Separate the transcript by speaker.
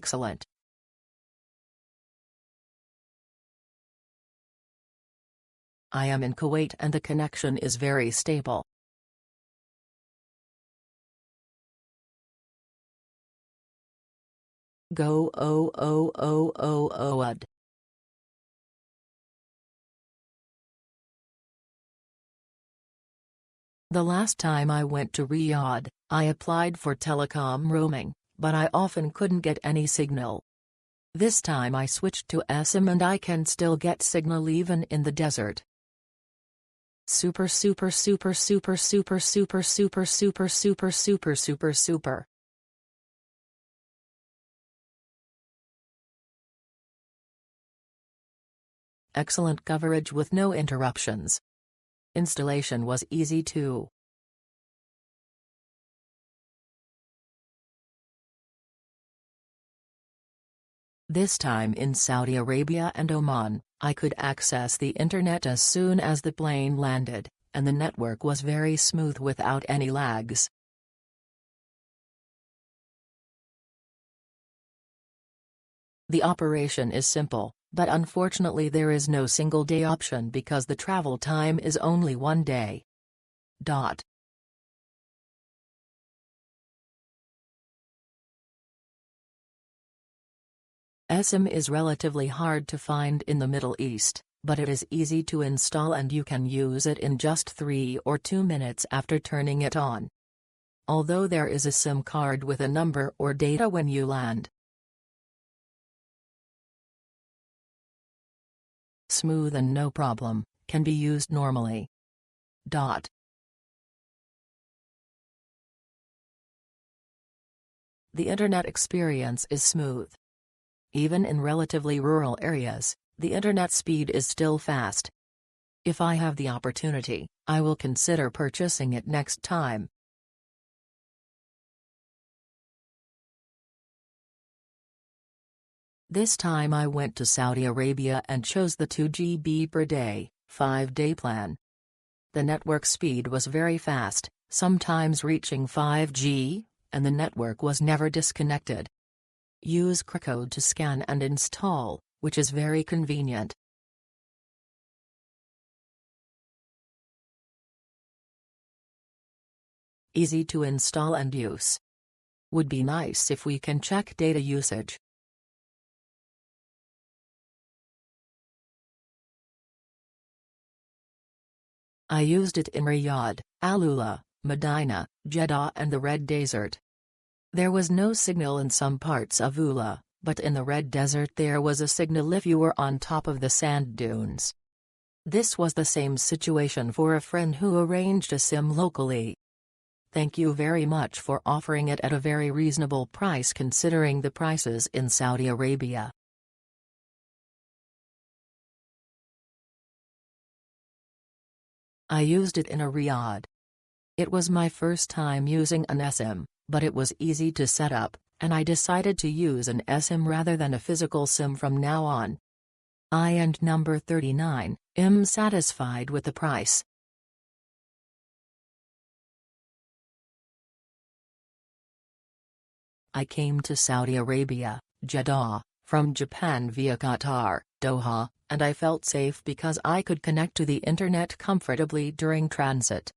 Speaker 1: excellent. I am in Kuwait and the connection is very stable. Go -o. The last time I went to Riyadh, I applied for telecom roaming, but I often couldn't get any signal. This time I switched to eSIM and I can still get signal even in the desert. Super. Excellent coverage with no interruptions. Installation was easy too. This time in Saudi Arabia and Oman, I could access the internet as soon as the plane landed, and the network was very smooth without any lags. The operation is simple, but unfortunately there is no single-day option because the travel time is only 1 day. eSIM is relatively hard to find in the Middle East, but it is easy to install and you can use it in just 3 or 2 minutes after turning it on. Although there is a SIM card with a number or data when you land. Smooth and no problem, can be used normally. The internet experience is smooth. Even in relatively rural areas, the internet speed is still fast. If I have the opportunity, I will consider purchasing it next time. This time I went to Saudi Arabia and chose the 2 GB per day, 5-day plan. The network speed was very fast, sometimes reaching 5G, and the network was never disconnected. Use QR code to scan and install, which is very convenient. Easy to install and use. Would be nice if we can check data usage. I used it in Riyadh, Alula, Medina, Jeddah and the Red Desert. There was no signal in some parts of Ula, but in the Red Desert there was a signal if you were on top of the sand dunes. This was the same situation for a friend who arranged a SIM locally. Thank you very much for offering it at a very reasonable price considering the prices in Saudi Arabia. I used it in a Riyadh. It was my first time using an eSIM, but it was easy to set up, and I decided to use an eSIM rather than a physical SIM from now on. And number 39, am satisfied with the price. I came to Saudi Arabia, Jeddah, from Japan via Qatar, Doha, and I felt safe because I could connect to the internet comfortably during transit.